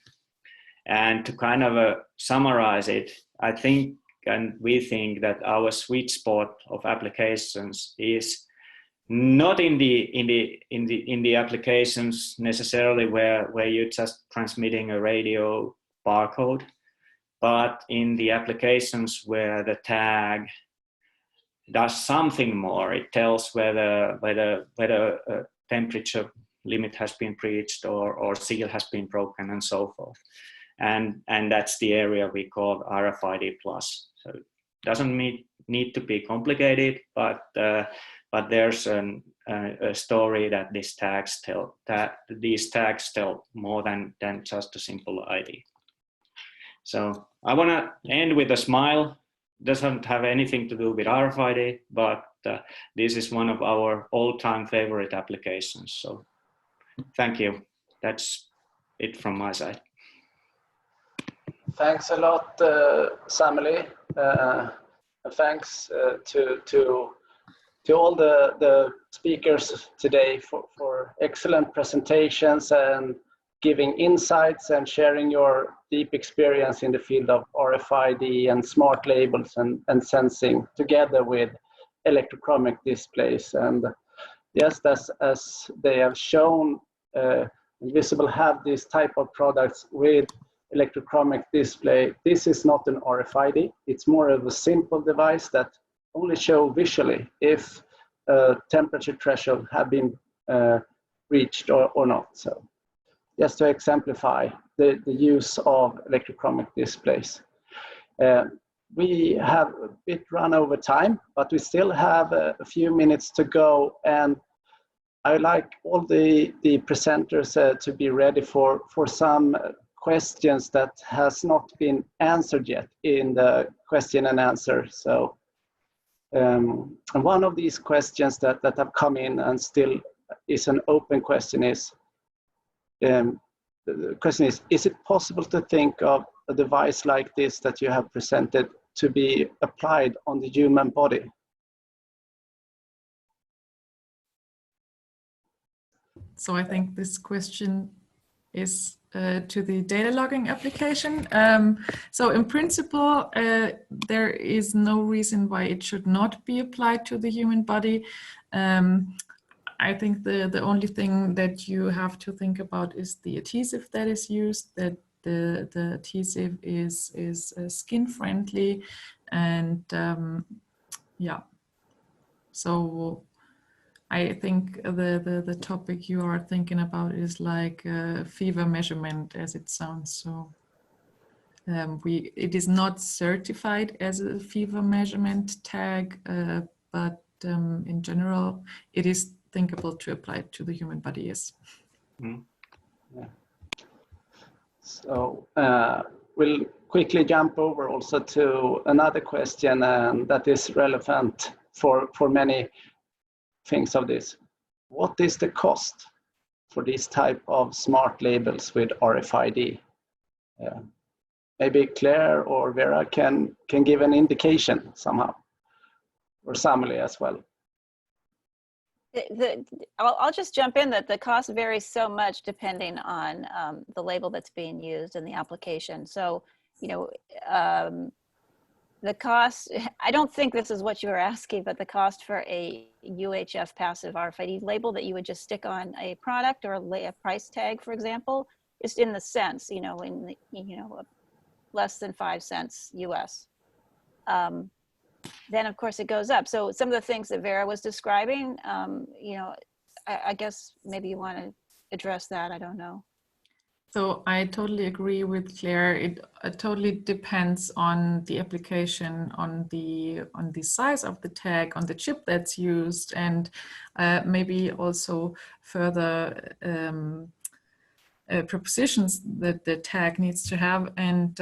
And to kind of summarize it, I think, and we think that our sweet spot of applications is not in the applications necessarily where you're just transmitting a radio barcode, but in the applications where the tag does something more. It tells whether a temperature limit has been breached or seal has been broken and so forth. And that's the area we call RFID plus. So Doesn't need to be complicated, but there's a story that these tags tell more than just a simple ID. So I want to end with a smile. Doesn't have anything to do with RFID, but this is one of our all-time favorite applications. So thank you. That's it from my side. Thanks a lot, Samuli. Thanks to all the speakers today for excellent presentations and giving insights and sharing your deep experience in the field of RFID and smart labels and sensing together with electrochromic displays. And yes, as they have shown, Ynvisible have this type of products with electrochromic display. This is not an RFID. It's more of a simple device that only show visually if temperature threshold have been reached or not. So just to exemplify the use of electrochromic displays. We have a bit run over time, but we still have a few minutes to go, and I would like all the presenters to be ready for some questions that has not been answered yet in the question and answer. So and one of these questions that have come in and still is an open question is, the question is it possible to think of a device like this that you have presented to be applied on the human body? So I think this question is to the data logging application. So in principle, there is no reason why it should not be applied to the human body. I think the only thing that you have to think about is the adhesive that is used, that the adhesive is skin friendly, and yeah. So I think the topic you are thinking about is like fever measurement, as it sounds. So it is not certified as a fever measurement tag, but in general, it is thinkable to apply it to the human body, yes. Mm. Yeah. So we'll quickly jump over also to another question that is relevant for many things of this. What is the cost for this type of smart labels with RFID? Maybe Claire or Vera can give an indication somehow, or Samuli as well. I'll just jump in that the cost varies so much depending on the label that's being used and the application. So, you know, the cost, I don't think this is what you were asking, but the cost for a UHF passive RFID label that you would just stick on a product or a price tag, for example, is in the cents, you know, less than 5 cents US. Then of course it goes up. So some of the things that Vera was describing, you know, I guess maybe you want to address that, I don't know. So I totally agree with Claire. It totally depends on the application, on the size of the tag, on the chip that's used, and maybe also further propositions that the tag needs to have. And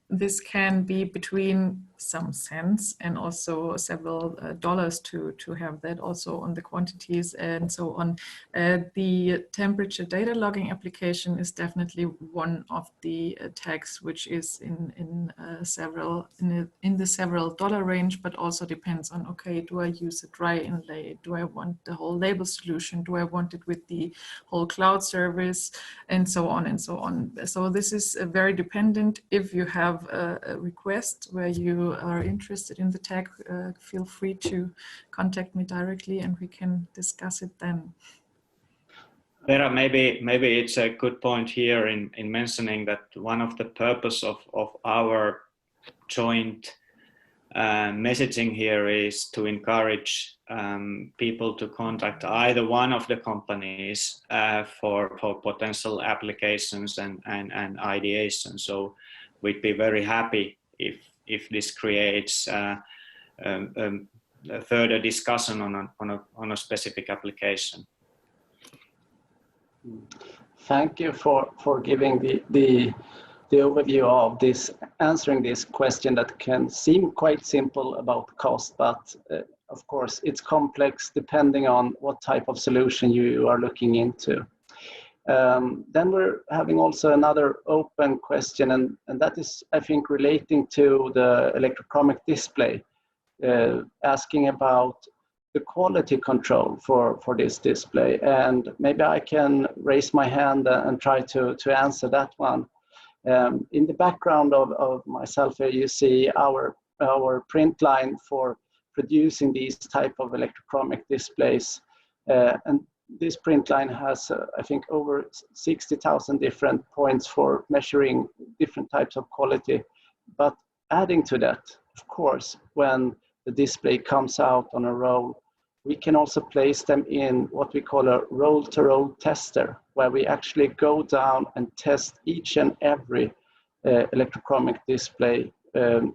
this can be between some cents and also several dollars to have that also on the quantities and so on. The temperature data logging application is definitely one of the tags which is in the several dollar range, but also depends on, okay, do I use a dry inlay? Do I want the whole label solution? Do I want it with the whole cloud service? And so on and so on. So this is very dependent. If you have a request where you are interested in the tag, feel free to contact me directly and we can discuss it then. Vera, maybe it's a good point here in mentioning that one of the purpose of our joint messaging here is to encourage people to contact either one of the companies for potential applications and ideation. So we'd be very happy if this creates a further discussion on a specific application. Thank you for giving the overview of this, answering this question that can seem quite simple about cost, but of course it's complex depending on what type of solution you are looking into. Then we're having also another open question, and that is, I think, relating to the electrochromic display, asking about the quality control for this display. And maybe I can raise my hand and try to answer that one. In the background of myself here, you see our print line for producing these type of electrochromic displays. And this print line has, I think, over 60,000 different points for measuring different types of quality. But adding to that, of course, when the display comes out on a roll, we can also place them in what we call a roll-to-roll tester, where we actually go down and test each and every electrochromic display.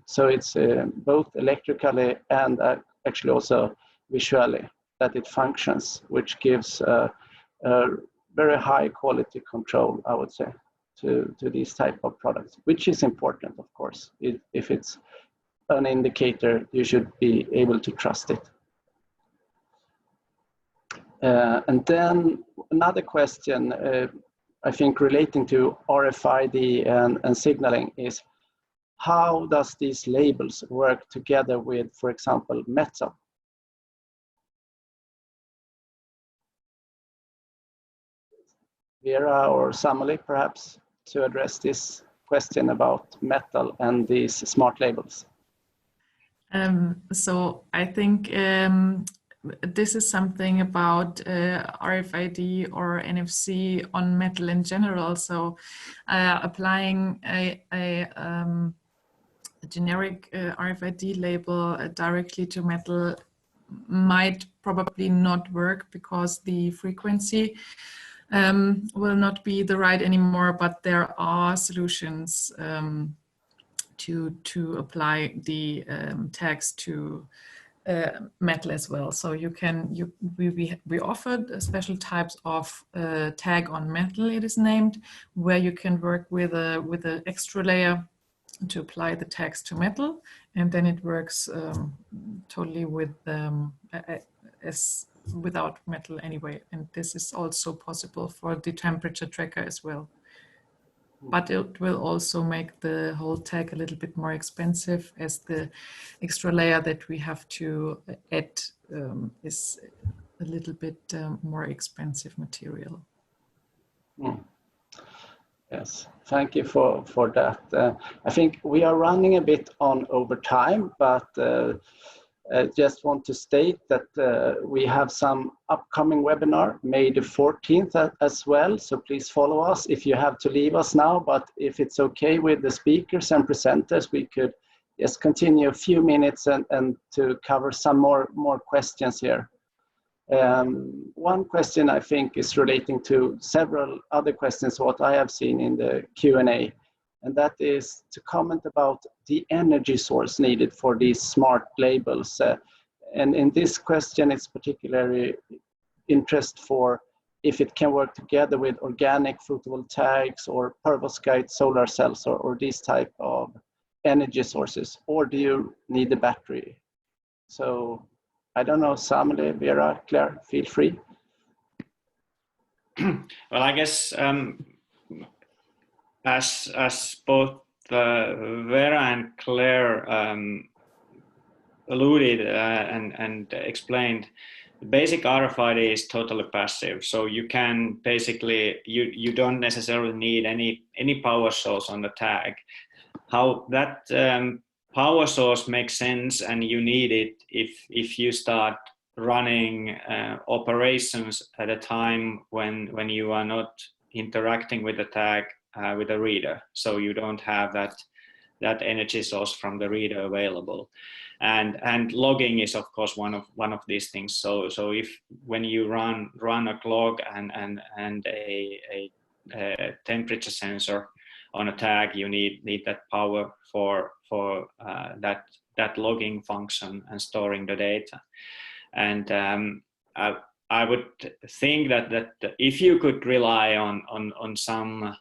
So it's both electrically and actually also visually that it functions, which gives a very high quality control, I would say, to these type of products, which is important, of course. If it's an indicator, you should be able to trust it. And then another question, I think relating to RFID and signaling is, how does these labels work together with, for example, metal? Vera or Samali, perhaps, to address this question about metal and these smart labels. So I think this is something about RFID or NFC on metal in general. So applying a generic RFID label directly to metal might probably not work because the frequency will not be the right anymore, but there are solutions to apply the tags to metal as well. So we offered special types of tag on metal, it is named, where you can work with a extra layer to apply the tags to metal, and then it works totally with as without metal anyway. And this is also possible for the temperature tracker as well. But it will also make the whole tag a little bit more expensive, as the extra layer that we have to add is a little bit more expensive material. Yes, thank you for that. I think we are running a bit over time, but I just want to state that we have some upcoming webinar, May the 14th as well. So please follow us if you have to leave us now, but if it's okay with the speakers and presenters, we could just continue a few minutes and to cover some more questions here. One question I think is relating to several other questions, what I have seen in the Q&A. And that is to comment about the energy source needed for these smart labels. And in this question, it's particularly interest for if it can work together with organic photovoltaics or perovskite solar cells or these type of energy sources, or do you need the battery? So I don't know, Samali, Vera, Claire, feel free. Well, I guess as both Vera and Claire alluded and explained, the basic RFID is totally passive. So you can basically, you don't necessarily need any power source on the tag. How that power source makes sense and you need it if you start running operations at a time when you are not interacting with the tag with the reader, so you don't have that energy source from the reader available, and logging is of course one of these things. So if when you run a clock and a temperature sensor on a tag, you need that power for that logging function and storing the data. And I would think that if you could rely on some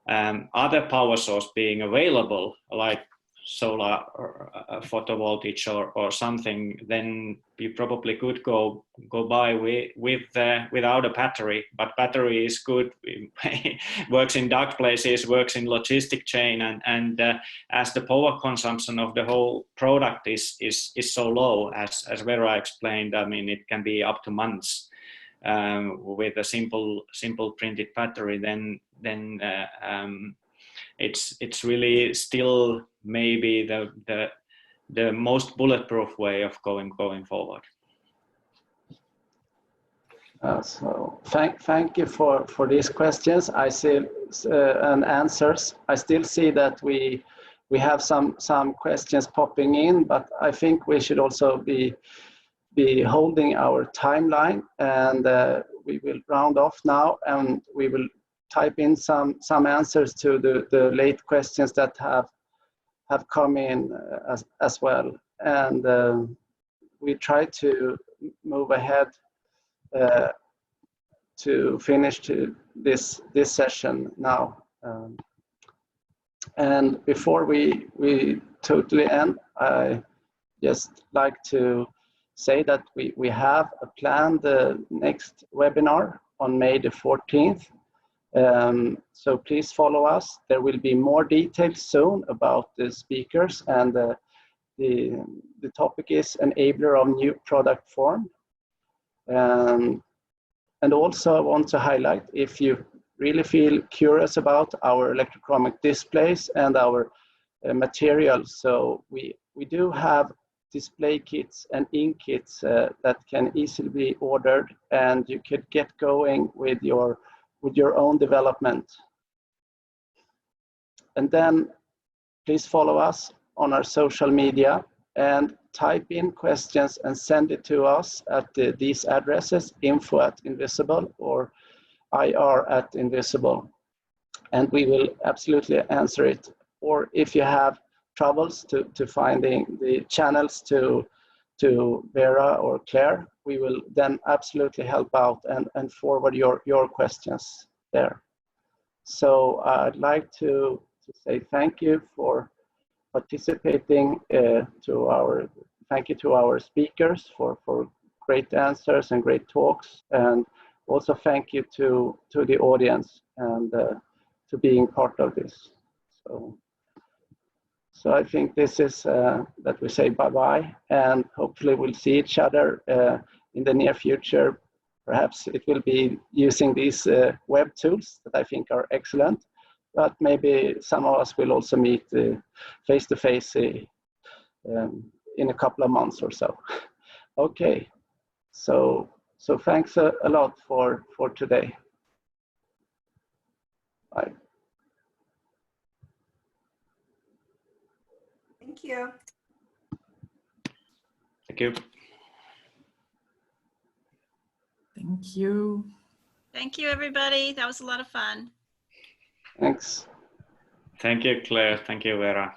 other power source being available, like solar or photovoltaic or something, then you probably could go by without a battery. But battery is good, works in dark places, works in logistic chain, and as the power consumption of the whole product is so low, as Vera explained, I mean, it can be up to months with a simple printed battery. Then it's really still maybe the most bulletproof way of going forward. So thank you for these questions. I see and answers. I still see that we have some questions popping in, but I think we should also be holding our timeline, and we will round off now, and we will type in some answers to the late questions that have come in as well, and we try to move ahead to finish this session now. And before we totally end, I just like to say that we have a planned next webinar on May the 14th. So please follow us. There will be more details soon about the speakers, and the topic is enabler of new product form. And also I want to highlight, if you really feel curious about our electrochromic displays and our materials, so we do have display kits and ink kits that can easily be ordered, and you could get going with your own development. And then please follow us on our social media and type in questions and send it to us at these addresses, info@Ynvisible or ir@Ynvisible, and we will absolutely answer it. Or if you have troubles to finding the channels to Vera or Claire, we will then absolutely help out and forward your questions there. So I'd like to say thank you for participating. Thank you to our speakers for great answers and great talks, and also thank you to the audience and to being part of this. So I think this is that we say bye-bye, and hopefully we'll see each other in the near future. Perhaps it will be using these web tools that I think are excellent, but maybe some of us will also meet face-to-face in a couple of months or so. Okay, so thanks a lot for today. Bye. Thank you. Thank you. Thank you. Thank you, everybody. That was a lot of fun. Thanks. Thank you, Claire. Thank you, Vera.